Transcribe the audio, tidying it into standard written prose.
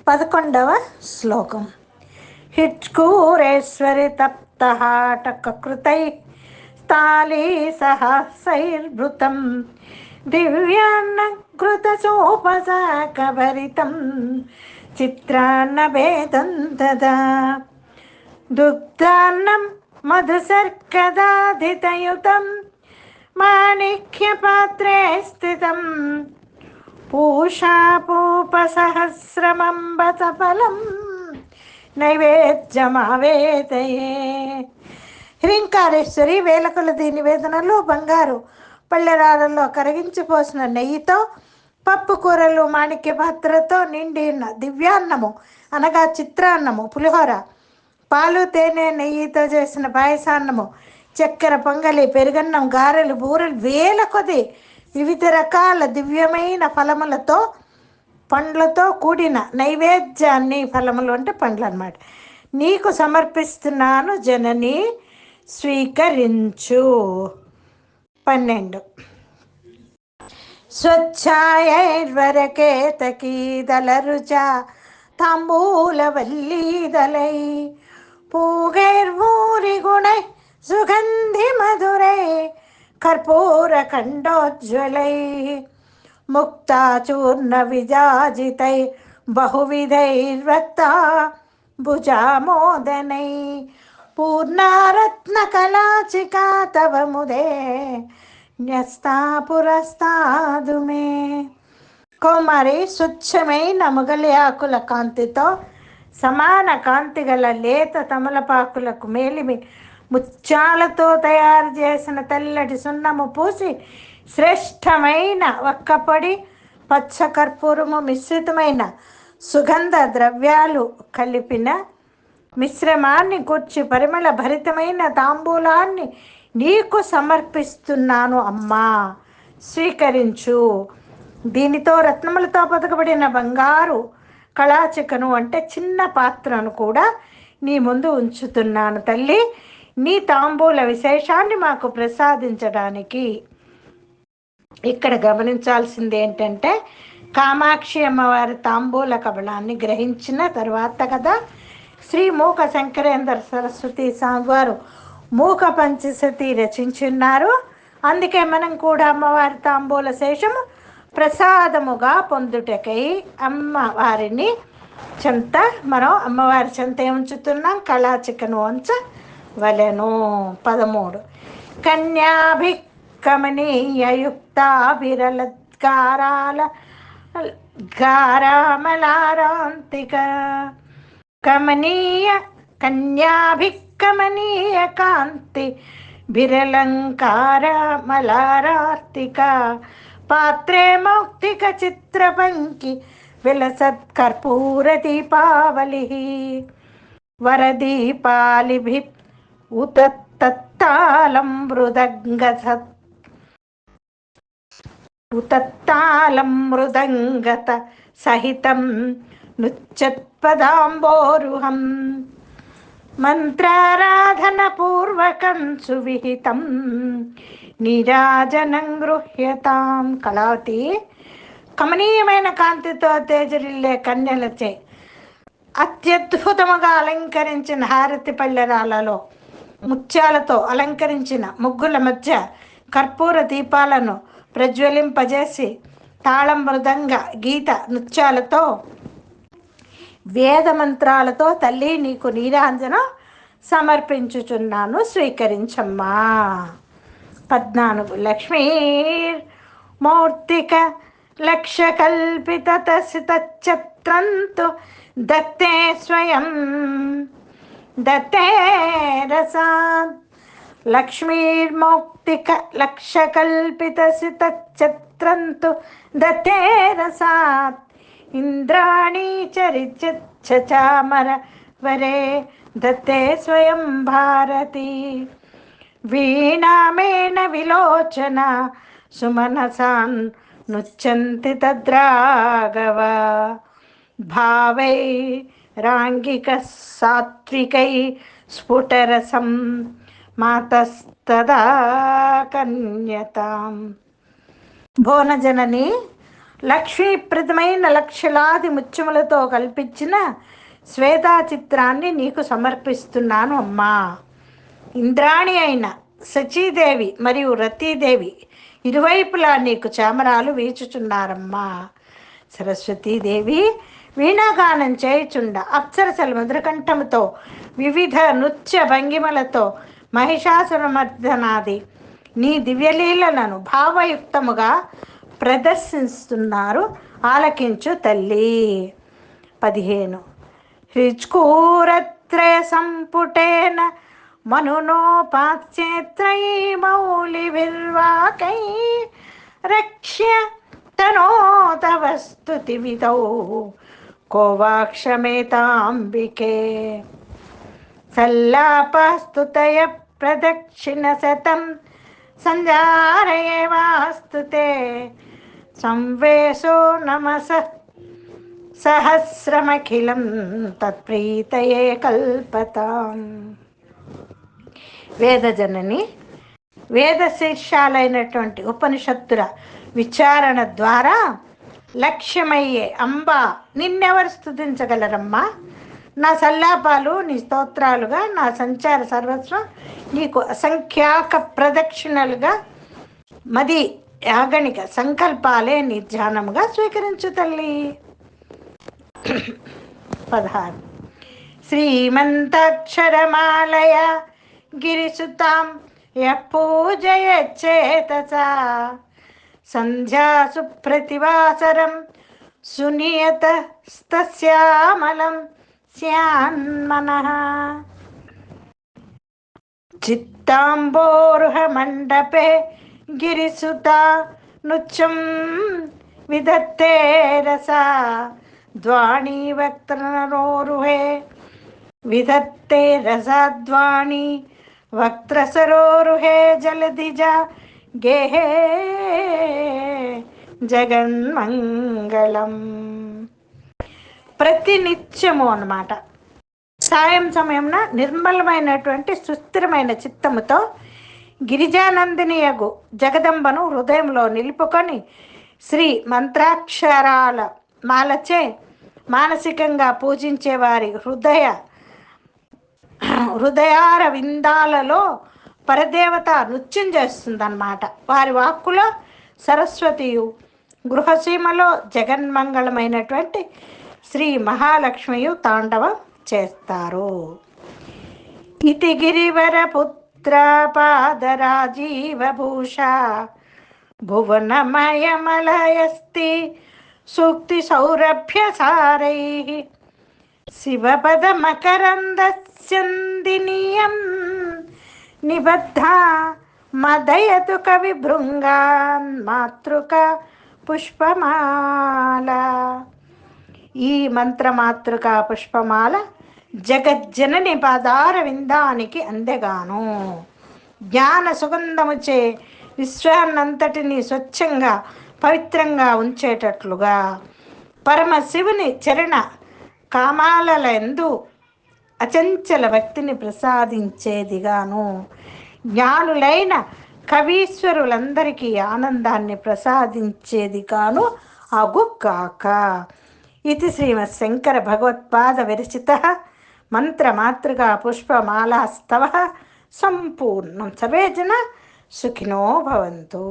11వ శ్లోకం. హిట్కూరేశ్వరి తప్తహాటకృతై స్థాళీ సహసైర్భృతం దివ్యాన్నఘృతచోపసాకభరితం చిత్రాన్నభేదం దదా దుగ్ధాన్నం మధుసర్కదాధితయుతం మాణిక్యపాత్రే స్థితం పూషాపూపసహస్రమంబసఫలం నైవేద్యమావేదయే. హ్రీంకారేశ్వరి వేలకొలది నివేదనలు బంగారు పళ్ళెరాలలో కరిగించిపోసిన నెయ్యితో పప్పు కూరలు మాణిక్య పాత్రతో నిండిన దివ్యాన్నము అనగా చిత్రాన్నము, పులిహోర, పాలు తేనె నెయ్యితో చేసిన పాయసాన్నము, చక్కెర పొంగలి, పెరుగన్నం, గారెలు, బూరెలు, వేల కొద్ది వివిధ రకాల దివ్యమైన ఫలములతో పండ్లతో కూడిన నైవేద్యాన్ని, ఫలములు అంటే పండ్లు అన్నమాట, నీకు సమర్పిస్తున్నాను జనని స్వీకరించు. 12. స్వచ్ఛాయైర్వరకేతకీదలరుచ తాంబూలవల్లీదలై పూగైర్వూరిగుణై సుగంధి మధురై కర్పూరఖండోజ్వలై ముక్తాచూర్ణ విజాజితై బహువిధైర్వక్తా భుజామోదనై పూర్ణారత్నకలాచికా తవ ముదే న్యస్తా పురస్తాదు మే. కౌమారి స్వచ్ఛమైన మొగలి ఆకుల కాంతితో సమాన కాంతి గల లేత తమలపాకులకు మేలిమి ముత్యాలతో తయారు చేసిన తెల్లటి సున్నము పూసి శ్రేష్టమైన ఒక్కపొడి పచ్చకర్పూరము మిశ్రితమైన సుగంధ ద్రవ్యాలు కలిపిన మిశ్రమాన్ని కూర్చి పరిమళ భరితమైన తాంబూలాన్ని నీకు సమర్పిస్తున్నాను అమ్మా, స్వీకరించు. దీనితో రత్నములతో పొదగబడిన బంగారు కళాచికను అంటే చిన్న పాత్రను కూడా నీ ముందు ఉంచుతున్నాను తల్లి, నీ తాంబూల విశేషాన్ని మాకు ప్రసాదించడానికి. ఇక్కడ గమనించాల్సింది ఏంటంటే, కామాక్షి అమ్మవారి తాంబూల కబళాన్ని గ్రహించిన తర్వాత కదా శ్రీ మూక శంకరేంద్ర సరస్వతి స్వామివారు మూక పంచశతి రచించున్నారు. అందుకే మనం కూడా అమ్మవారి తాంబూల శేషము ప్రసాదముగా పొందుటకై అమ్మవారిని చెంత మనం అమ్మవారి చెంత ఉంచుతున్నాం, కళాచికను ఉంచవలెను. 13. కన్యాభికమనీయయుక్తాభిరలద్గారాల గారామలారాంతిక కమనీయ కన్యాభికమనీయ కాంతి బిరలంకార మలారార్తిక పాత్రే మౌక్తిక చిత్రపంకి విలసత్కర్పూర దీపావళి వరదీపాలిభి ఉతత్తాళం మృదంగత సహితం నుచ్చత్పదాంబోరుహం మంత్రారాధన పూర్వకం సువిహితం నీరాజనం గృహ్యతాం. కళావతి కమనీయమైన కాంతితో తేజరిల్లే కన్యలచే అత్యద్భుతముగా అలంకరించిన హారతి పళ్ళెరాలలో ముత్యాలతో అలంకరించిన ముగ్గుల మధ్య కర్పూర దీపాలను ప్రజ్వలింపజేసి తాళం, మృదంగ, గీత, నృత్యాలతో వేద మంత్రాలతో తల్లి నీకు నీరాంజనం సమర్పించుచున్నాను, స్వీకరించమ్మా. 14. లక్ష్మీర్మూర్తిక లక్ష్యకల్పిత తచ్చిత్రంతు దత్తే స్వయం దత్తే రసాద్. లక్ష్మీర్మౌక్తిక లక్ష్యకల్పిత చిత్రంతు దత్తే రసాత్ ఇంద్రాణీ చరిచామర వరే దత్తే స్వయం భారతి వీణామేన విలోచన సుమనసాన్ నుచ్చంతి తద్రాగవ భావై రాంగిక సాత్వికై స్ఫుటరసం మాతస్తదా కన్యతాం. భువనజనని లక్ష్మీప్రదమైన లక్షలాది ముత్యములతో కల్పించిన శ్వేతా చిత్రాన్ని నీకు సమర్పిస్తున్నాను అమ్మా. ఇంద్రాణి అయిన శచీదేవి మరియు రతీదేవి ఇరువైపులా నీకు చామరాలు వీచుచున్నారమ్మా. సరస్వతీదేవి వీణాగానం చేయుచుండ అప్సరసల మధురకంఠముతో వివిధ నృత్య భంగిమలతో మహిషాసురమర్దనాది నీ దివ్యలీలలను భావయుక్తముగా ప్రదర్శిస్తున్నారు. ఆలకించు తల్లి. 15 హిజ్కూరత్రయ సంపుటేన మనునోపాస్యేత్రయీ మౌళిభిర్వాకై రక్ష్య తనోతవ స్తుతివిదౌ కోవాక్షమేతాంబికే సల్లాపస్తుతయ ప్రదక్షిణ శతం సంజారయేవాస్తుతే సంవేశో నమస సహస్రమఖిలం తత్ప్రీతయే కల్పతాం. వేదజనని వేద శీర్షాలైనటువంటి ఉపనిషత్తుల విచారణ ద్వారా లక్ష్యమయ్యే అంబా, నిన్నెవరు స్తుతించగలరమ్మా? నా సల్లాపాలు నీ స్తోత్రాలుగా, నా సంచార సర్వస్వం నీకు అసంఖ్యాక ప్రదక్షిణలుగా, మది యాగణిక సంకల్పాలే నీ ధ్యానముగా స్వీకరించు తల్లి. 16 శ్రీమంతాక్షరమాలయ గిరిసుతాం పూజయచ్చేతసా సంధ్యా సుప్రతివాసరం సునియతస్తస్యామలం స్యాన్మనః చిత్తాంబోరుహ మండపే గిరిసుతా నృత్యం విధత్తే రసా ద్వాణీ వక్త్రనరోరుహే విధత్తే రసాద్వాణీ వక్త్రసరోరుహే జలధిజా గేహే జగన్మంగళం. ప్రతినిత్యము అన్నమాట సాయం సమయంన నిర్మలమైనటువంటి సుస్థిరమైన చిత్తముతో గిరిజానందినియగు జగదంబను హృదయంలో నిలుపుకొని శ్రీ మంత్రాక్షరాల మాలచే మానసికంగా పూజించే వారి హృదయార విందాలలో పరదేవత నృత్యం చేస్తుందన్నమాట. వారి వాక్కులో సరస్వతియు, గృహసీమలో జగన్మంగళమైనటువంటి శ్రీ మహాలక్ష్మియు తాండవం చేస్తారు. ఇతి గిరివర పుత్ర పాదరాజీవభూష భువనమయమలయస్తి సూక్తి సౌరభ్య సారై శివపద మకరందస్యందినియం నిబద్ధ మదయతు కవి భృంగాన్ మాతృక పుష్పమాల. ఈ మంత్రమాతృక పుష్పమాల జగజ్జనని పాదార విందానికి అందెగాను జ్ఞాన సుగంధముచే విశ్వాన్నంతటిని స్వచ్ఛంగా పవిత్రంగా ఉంచేటట్లుగా పరమశివుని చరణ కామాలయందు అచంచల భక్తిని ప్రసాదించేదిగాను జ్ఞానులైన కవీశ్వరులందరికీ ఆనందాన్ని ప్రసాదించేదిగాను అగుగాక. ఇది శ్రీమత్ శంకర భగవత్పాద విరచిత మంత్రమాతృకా పుష్పమాలాస్తవ సంపూర్ణం. సర్వే జన సుఖినో భవంతు.